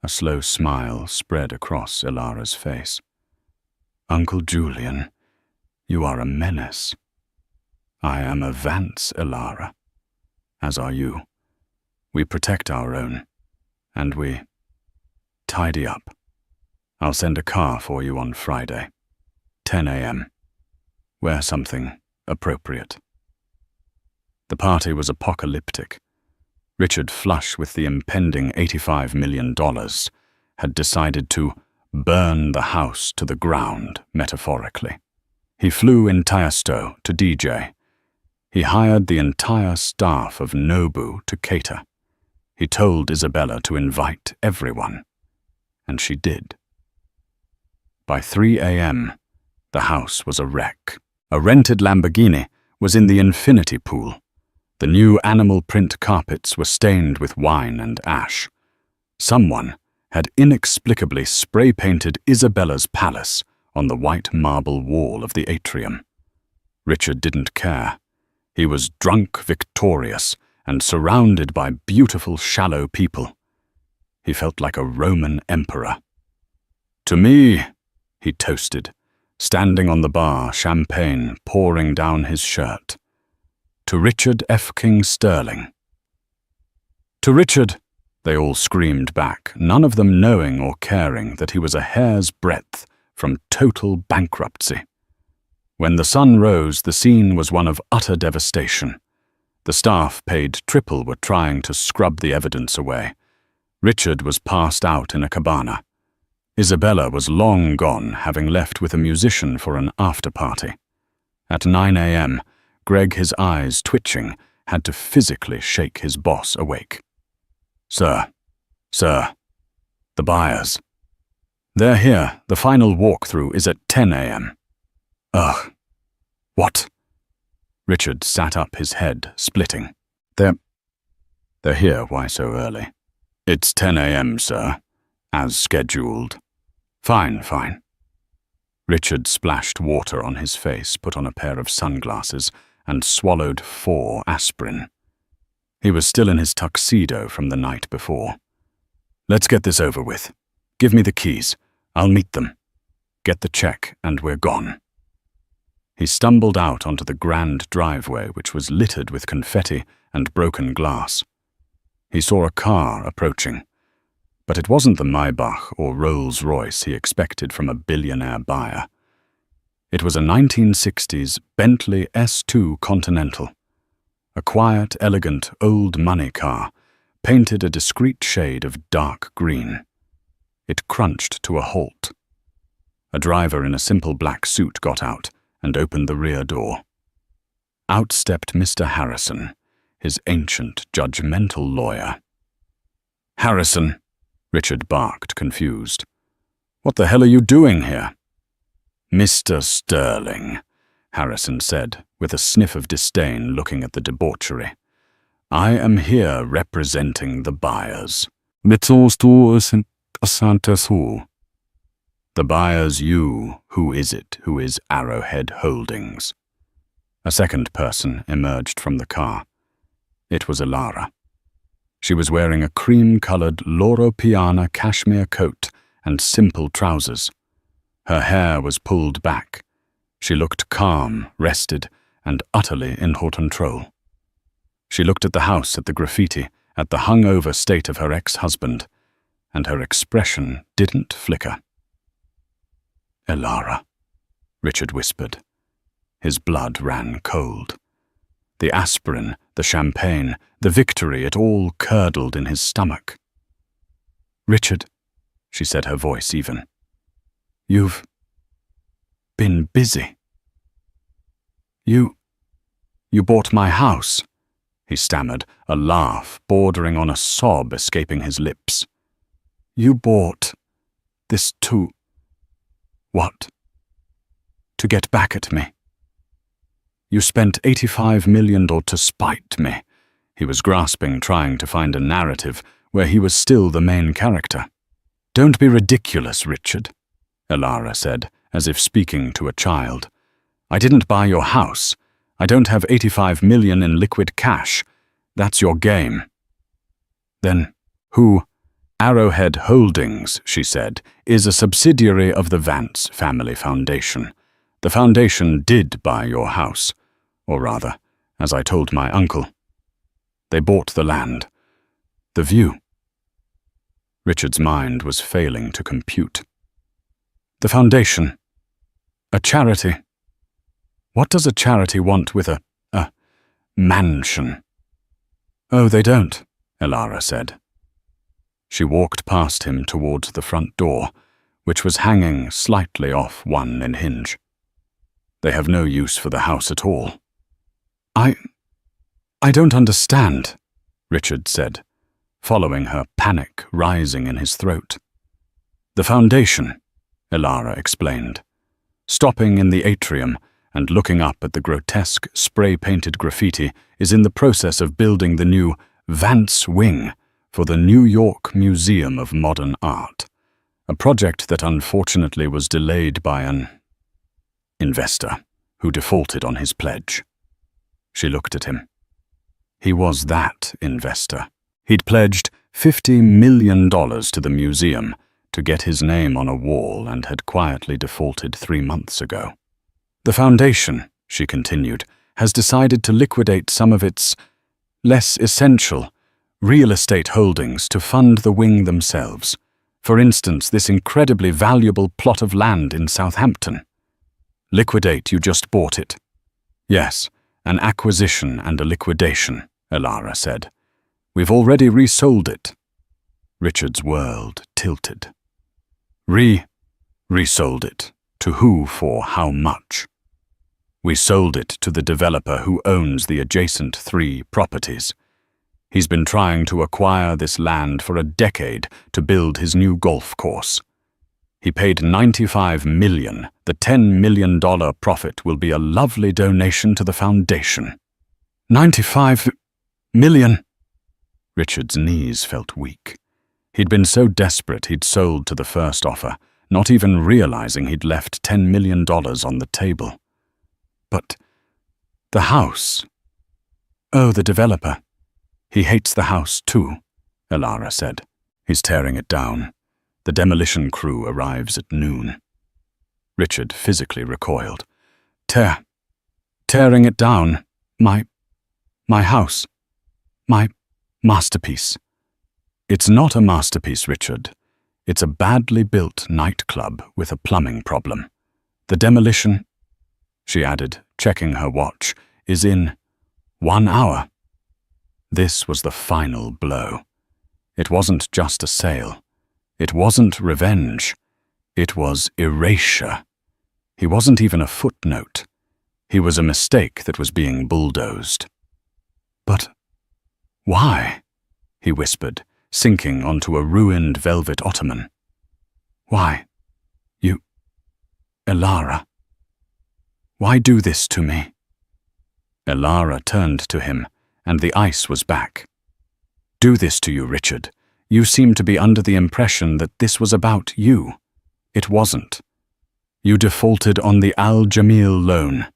A slow smile spread across Elara's face. "Uncle Julian, you are a menace. I am a Vance, Elara. As are you. We protect our own, and we tidy up. I'll send a car for you on Friday, 10 a.m. Wear something appropriate." The party was apocalyptic. Richard, flush with the impending $85 million, had decided to burn the house to the ground, metaphorically. He flew in Tiesto to DJ. He hired the entire staff of Nobu to cater. He told Isabella to invite everyone, and she did. By 3 a.m., the house was a wreck. A rented Lamborghini was in the infinity pool. The new animal print carpets were stained with wine and ash. Someone had inexplicably spray-painted Isabella's palace on the white marble wall of the atrium. Richard didn't care. He was drunk victorious and surrounded by beautiful, shallow people. He felt like a Roman emperor. "To me," he toasted, standing on the bar, champagne pouring down his shirt. To Richard F. King Sterling. To Richard, they all screamed back, none of them knowing or caring that he was a hair's breadth from total bankruptcy. When the sun rose, the scene was one of utter devastation. The staff, paid triple, were trying to scrub the evidence away. Richard was passed out in a cabana. Isabella was long gone, having left with a musician for an after-party. At 9 a.m., Greg, his eyes twitching, had to physically shake his boss awake. Sir, the buyers. They're here. The final walkthrough is at 10 a.m. Ugh. What? Richard sat up, his head splitting. They're here. Why so early? It's 10 a.m., sir. As scheduled. Fine. Richard splashed water on his face, put on a pair of sunglasses, and swallowed 4 aspirin. He was still in his tuxedo from the night before. Let's get this over with. Give me the keys. I'll meet them. Get the check, and we're gone. He stumbled out onto the grand driveway, which was littered with confetti and broken glass. He saw a car approaching, but it wasn't the Maybach or Rolls-Royce he expected from a billionaire buyer. It was a 1960s Bentley S2 Continental. A quiet, elegant, old money car, painted a discreet shade of dark green. It crunched to a halt. A driver in a simple black suit got out and opened the rear door. Out stepped Mr. Harrison, his ancient, judgmental lawyer. Harrison, Richard barked, confused. What the hell are you doing here? Mr. Sterling, Harrison said, with a sniff of disdain looking at the debauchery. I am here representing the buyers. The buyers you, who is it, who is Arrowhead Holdings? A second person emerged from the car. It was Elara. She was wearing a cream-colored Loro Piana cashmere coat and simple trousers. Her hair was pulled back. She looked calm, rested, and utterly in control. She looked at the house, at the graffiti, at the hungover state of her ex-husband, and her expression didn't flicker. Elara, Richard whispered. His blood ran cold. The aspirin, the champagne, the victory, it all curdled in his stomach. Richard, she said, her voice even. You've been busy. You bought my house, he stammered, a laugh bordering on a sob escaping his lips. You bought this to... What? To get back at me. You spent $85 million to spite me. He was grasping, trying to find a narrative where he was still the main character. Don't be ridiculous, Richard, Elara said, as if speaking to a child. I didn't buy your house. I don't have $85 million in liquid cash. That's your game. Then, who? Arrowhead Holdings, she said, is a subsidiary of the Vance Family Foundation. The foundation did buy your house, or rather, as I told my uncle. They bought the land, the view. Richard's mind was failing to compute. The foundation. A charity. What does a charity want with a mansion? Oh, they don't, Elara said. She walked past him towards the front door, which was hanging slightly off one hinge. They have no use for the house at all. I don't understand, Richard said, following her, panic rising in his throat. The foundation, Elara explained, stopping in the atrium and looking up at the grotesque spray-painted graffiti, is in the process of building the new Vance Wing for the New York Museum of Modern Art, a project that unfortunately was delayed by an investor who defaulted on his pledge. She looked at him. He was that investor. He'd pledged $50 million to the museum to get his name on a wall and had quietly defaulted 3 months ago. The foundation, she continued, has decided to liquidate some of its less essential real estate holdings to fund the wing themselves. For instance, this incredibly valuable plot of land in Southampton. Liquidate, you just bought it. Yes, an acquisition and a liquidation, Elara said. We've already resold it. Richard's world tilted. Resold it. To who, for how much? We sold it to the developer who owns the adjacent 3 properties. He's been trying to acquire this land for a decade to build his new golf course. He paid $95 million. The $10 million profit will be a lovely donation to the foundation. $95 million? Richard's knees felt weak. He'd been so desperate he'd sold to the first offer, not even realizing he'd left $10 million on the table. But the house. Oh, the developer. He hates the house too, Elara said. He's tearing it down. The demolition crew arrives at noon. Richard physically recoiled. Tearing it down? My house. My masterpiece. It's not a masterpiece, Richard. It's a badly built nightclub with a plumbing problem. The demolition, she added, checking her watch, is in 1 hour. This was the final blow. It wasn't just a sale. It wasn't revenge. It was erasure. He wasn't even a footnote. He was a mistake that was being bulldozed. But why? He whispered, sinking onto a ruined velvet ottoman. Why? You, Elara. Why do this to me? Elara turned to him, and the ice was back. Do this to you, Richard. You seem to be under the impression that this was about you. It wasn't. You defaulted on the Al-Jamil loan.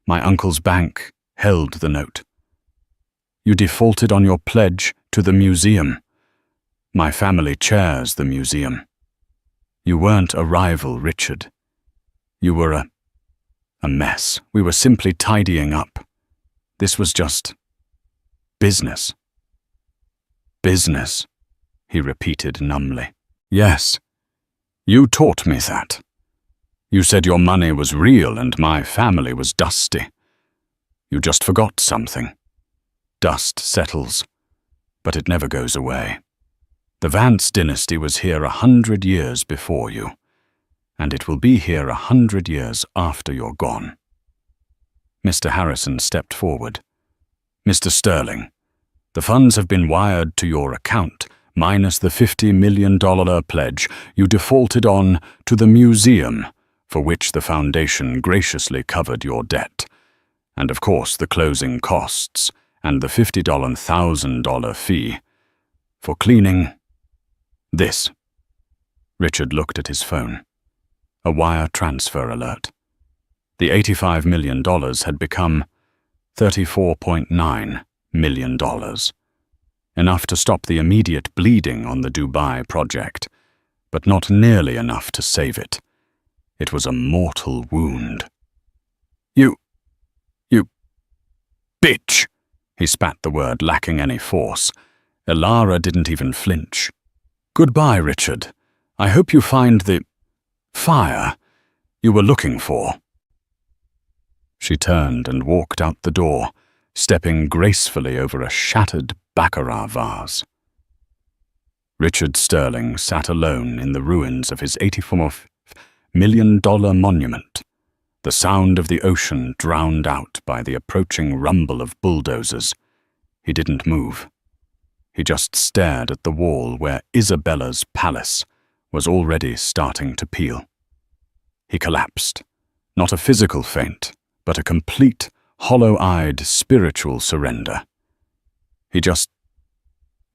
My uncle's bank held the note. You defaulted on your pledge to the museum. My family chairs the museum. You weren't a rival, Richard. You were a mess. We were simply tidying up. This was just business. Business, he repeated numbly. Yes, you taught me that. You said your money was real and my family was dusty. You just forgot something. Dust settles, but it never goes away. The Vance dynasty was here 100 years before you, and it will be here 100 years after you're gone. Mr. Harrison stepped forward. Mr. Sterling, the funds have been wired to your account, minus the $50 million pledge you defaulted on to the museum, for which the foundation graciously covered your debt, and of course the closing costs and the $50,000 fee for cleaning this. Richard looked at his phone. A wire transfer alert. The $85 million had become $34.9 million. Enough to stop the immediate bleeding on the Dubai project, but not nearly enough to save it. It was a mortal wound. You bitch! He spat the word, lacking any force. Elara didn't even flinch. Goodbye, Richard. I hope you find the fire you were looking for. She turned and walked out the door, stepping gracefully over a shattered baccarat vase. Richard Sterling sat alone in the ruins of his $84 million monument, the sound of the ocean drowned out by the approaching rumble of bulldozers. He didn't move. He just stared at the wall where Isabella's palace was already starting to peel. He collapsed, not a physical faint, but a complete, hollow-eyed spiritual surrender. He just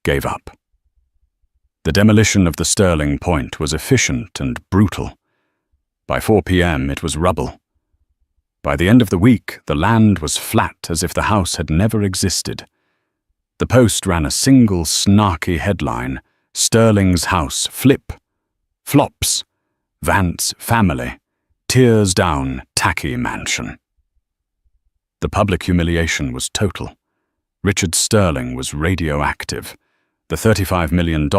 gave up. The demolition of the Sterling Point was efficient and brutal. By 4 p.m. it was rubble. By the end of the week, the land was flat as if the house had never existed. The Post ran a single snarky headline, Sterling's house flip, flops, Vance family, tears down tacky mansion. The public humiliation was total. Richard Sterling was radioactive. The $35 million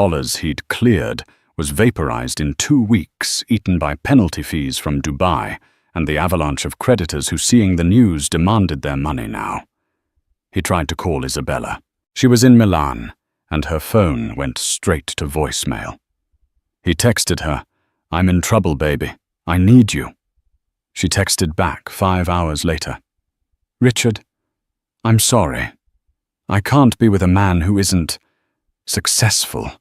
he'd cleared was vaporized in 2 weeks, eaten by penalty fees from Dubai and the avalanche of creditors who, seeing the news, demanded their money now. He tried to call Isabella. She was in Milan, and her phone went straight to voicemail. He texted her, "I'm in trouble, baby. I need you." She texted back 5 hours later, "Richard, I'm sorry. I can't be with a man who isn't successful.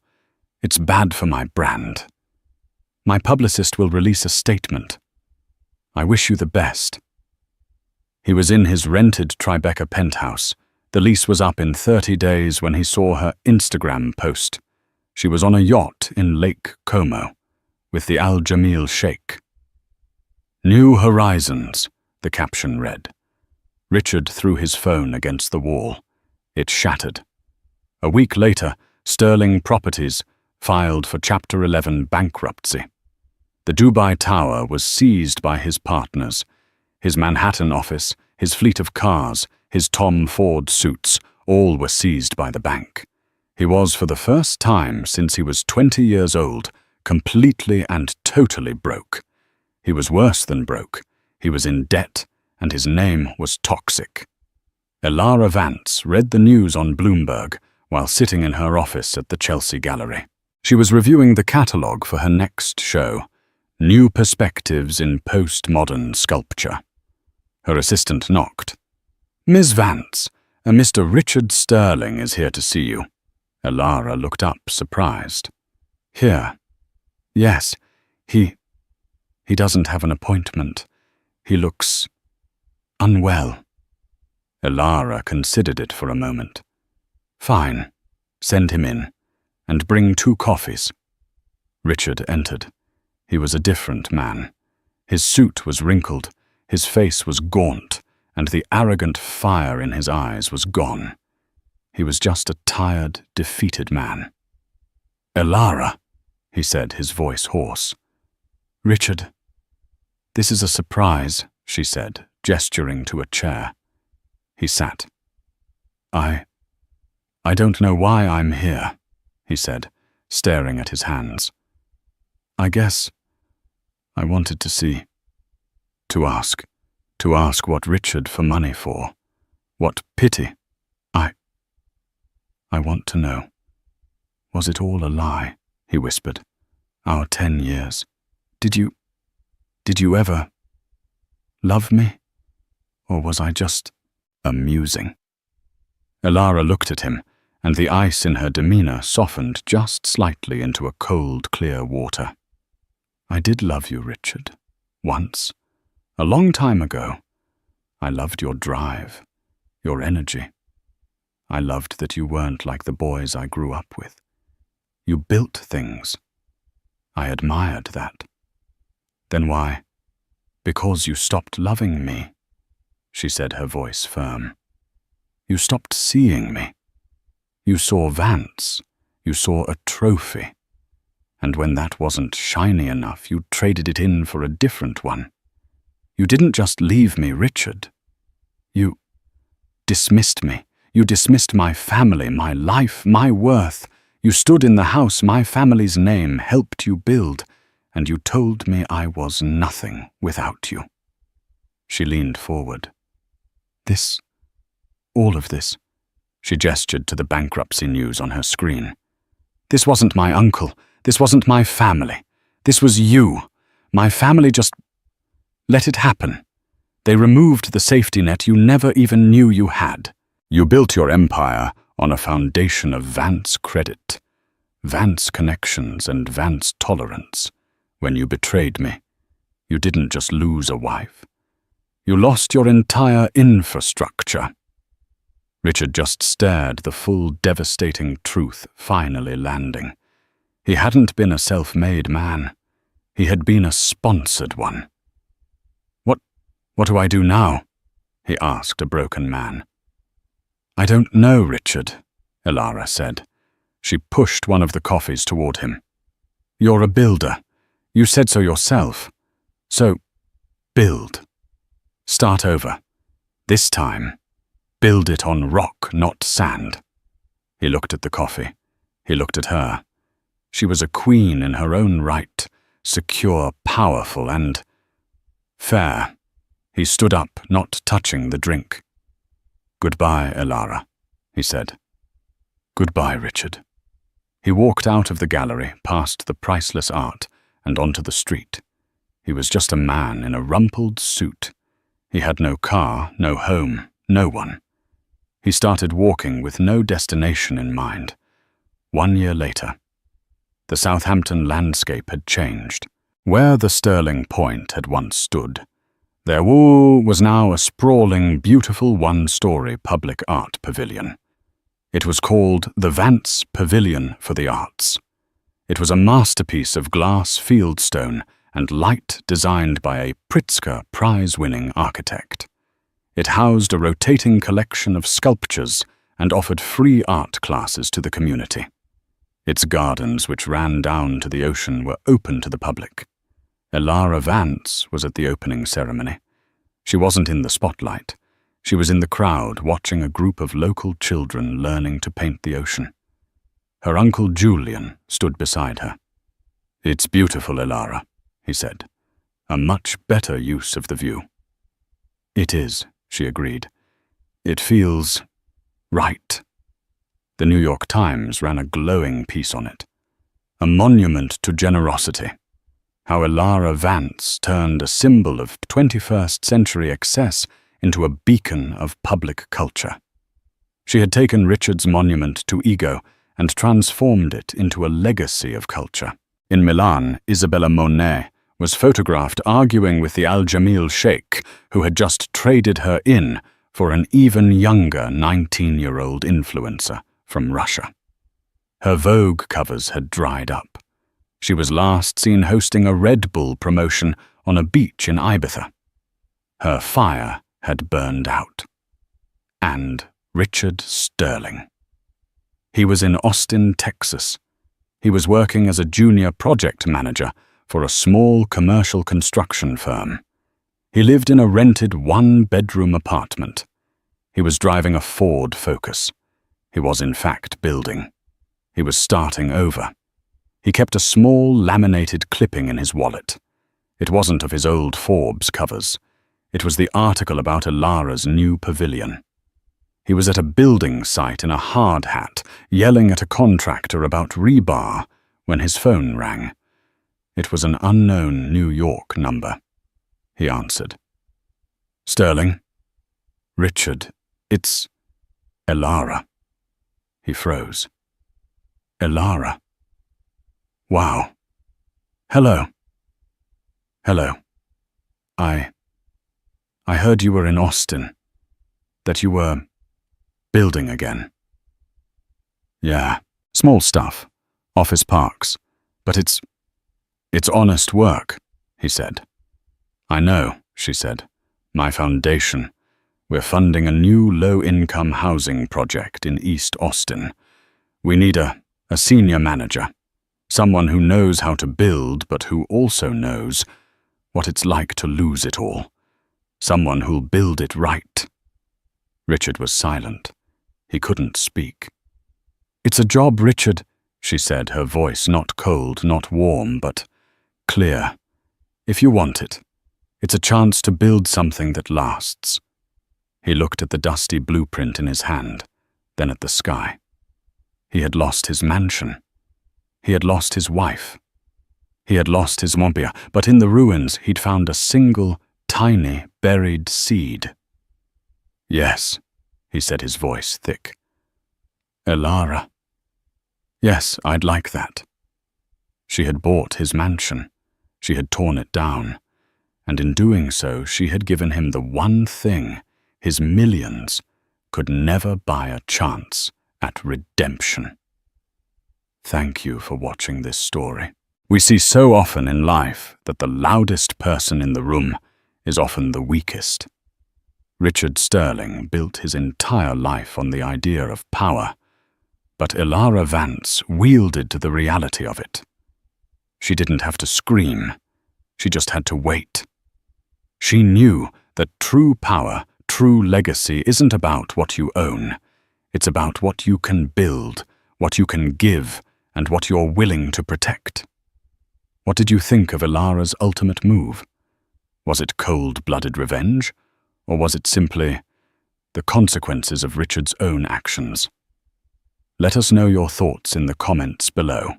It's bad for my brand. My publicist will release a statement. I wish you the best." He was in his rented Tribeca penthouse. The lease was up in 30 days when he saw her Instagram post. She was on a yacht in Lake Como with the Al Jamil Sheikh. "New Horizons," the caption read. Richard threw his phone against the wall. It shattered. A week later, Sterling Properties filed for Chapter 11 bankruptcy. The Dubai Tower was seized by his partners. His Manhattan office, his fleet of cars, his Tom Ford suits, all were seized by the bank. He was, for the first time since he was 20 years old, completely and totally broke. He was worse than broke. He was in debt, and his name was toxic. Elara Vance read the news on Bloomberg while sitting in her office at the Chelsea Gallery. She was reviewing the catalogue for her next show, New Perspectives in Postmodern Sculpture. Her assistant knocked. "Miss Vance, Mr. Richard Sterling is here to see you." Elara looked up, surprised. "Here? Yes, he doesn't have an appointment. He looks unwell." Elara considered it for a moment. "Fine, send him in, and bring 2 coffees." Richard entered. He was a different man. His suit was wrinkled, his face was gaunt, and the arrogant fire in his eyes was gone. He was just a tired, defeated man. "Elara," he said, his voice hoarse. "Richard, this is a surprise," she said, gesturing to a chair. He sat. I don't know why I'm here," he said, staring at his hands. "I guess I wanted to ask what Richard for money for. What pity. I want to know. Was it all a lie?" he whispered. "Our 10 years. Did you ever love me? Or was I just amusing?" Elara looked at him, and the ice in her demeanor softened just slightly into a cold, clear water. "I did love you, Richard. Once. A long time ago. I loved your drive, your energy. I loved that you weren't like the boys I grew up with. You built things. I admired that. Then why? Because you stopped loving me," she said, her voice firm. "You stopped seeing me. You saw Vance. You saw a trophy. And when that wasn't shiny enough, you traded it in for a different one. You didn't just leave me, Richard. You dismissed me. You dismissed my family, my life, my worth. You stood in the house my family's name helped you build, and you told me I was nothing without you." She leaned forward. All of this, she gestured to the bankruptcy news on her screen. "This wasn't my uncle. This wasn't my family. This was you. My family just let it happen. They removed the safety net you never even knew you had. You built your empire on a foundation of Vance credit, Vance connections, and Vance tolerance. When you betrayed me, you didn't just lose a wife. You lost your entire infrastructure." Richard just stared, the full, devastating truth finally landing. He hadn't been a self-made man. He had been a sponsored one. What do I do now?" he asked, a broken man. "I don't know, Richard," Elara said. She pushed one of the coffees toward him. "You're a builder. You said so yourself. So, build. Start over. This time, build it on rock, not sand. He looked at the coffee. He looked at her. She was a queen in her own right, secure, powerful, and fair. He stood up, not touching the drink. "Goodbye, Elara," he said. "Goodbye, Richard." He walked out of the gallery, past the priceless art, and onto the street. He was just a man in a rumpled suit. He had no car, no home, no one. He started walking with no destination in mind. 1 year later, the Southampton landscape had changed. Where the Sterling Point had once stood, there was now a sprawling, beautiful one-story public art pavilion. It was called the Vance Pavilion for the Arts. It was a masterpiece of glass fieldstone and light designed by a Pritzker prize-winning architect. It housed a rotating collection of sculptures and offered free art classes to the community. Its gardens, which ran down to the ocean, were open to the public. Elara Vance was at the opening ceremony. She wasn't in the spotlight. She was in the crowd watching a group of local children learning to paint the ocean. Her uncle Julian stood beside her. "It's beautiful, Elara," he said. "A much better use of the view." "It is," she agreed. "It feels right." The New York Times ran a glowing piece on it. A monument to generosity. How Elara Vance turned a symbol of 21st century excess into a beacon of public culture. She had taken Richard's monument to ego and transformed it into a legacy of culture. In Milan, Isabella Monet was photographed arguing with the Al-Jamil Sheikh, who had just traded her in for an even younger 19-year-old influencer from Russia. Her Vogue covers had dried up. She was last seen hosting a Red Bull promotion on a beach in Ibiza. Her fire had burned out. And Richard Sterling. He was in Austin, Texas. He was working as a junior project manager for a small commercial construction firm. He lived in a rented one-bedroom apartment. He was driving a Ford Focus. He was in fact building. He was starting over. He kept a small laminated clipping in his wallet. It wasn't of his old Forbes covers. It was the article about Elara's new pavilion. He was at a building site in a hard hat, yelling at a contractor about rebar, when his phone rang. It was an unknown New York number. He answered. "Sterling?" "Richard, it's Elara." He froze. "Elara? Wow. Hello." "Hello. I heard you were in Austin, that you were building again." "Yeah, small stuff, office parks, but it's honest work," he said. "I know," she said. "My foundation. We're funding a new low-income housing project in East Austin. We need a senior manager, someone who knows how to build but who also knows what it's like to lose it all. Someone who'll build it right." Richard was silent. He couldn't speak. "It's a job, Richard," she said, her voice not cold, not warm, but clear. "If you want it, it's a chance to build something that lasts." He looked at the dusty blueprint in his hand, then at the sky. He had lost his mansion. He had lost his wife. He had lost his Montpellier, but in the ruins he'd found a single, tiny, buried seed. "Yes," he said, his voice thick. "Elara. Yes, I'd like that." She had bought his mansion. She had torn it down. And in doing so, she had given him the one thing his millions could never buy a chance at redemption. Thank you for watching this story. We see so often in life that the loudest person in the room is often the weakest. Richard Sterling built his entire life on the idea of power, but Elara Vance wielded the reality of it. She didn't have to scream. She just had to wait. She knew that true power true legacy isn't about what you own. It's about what you can build, what you can give, and what you're willing to protect. What did you think of Ilara's ultimate move? Was it cold-blooded revenge, or was it simply the consequences of Richard's own actions? Let us know your thoughts in the comments below.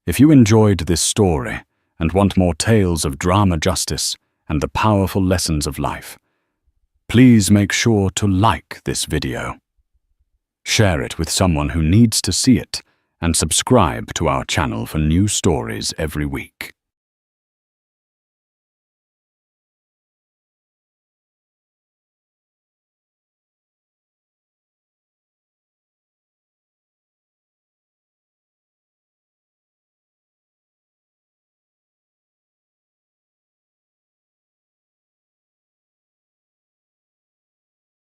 If you enjoyed this story and want more tales of drama justice and the powerful lessons of life, please make sure to like this video. Share it with someone who needs to see it, and subscribe to our channel for new stories every week.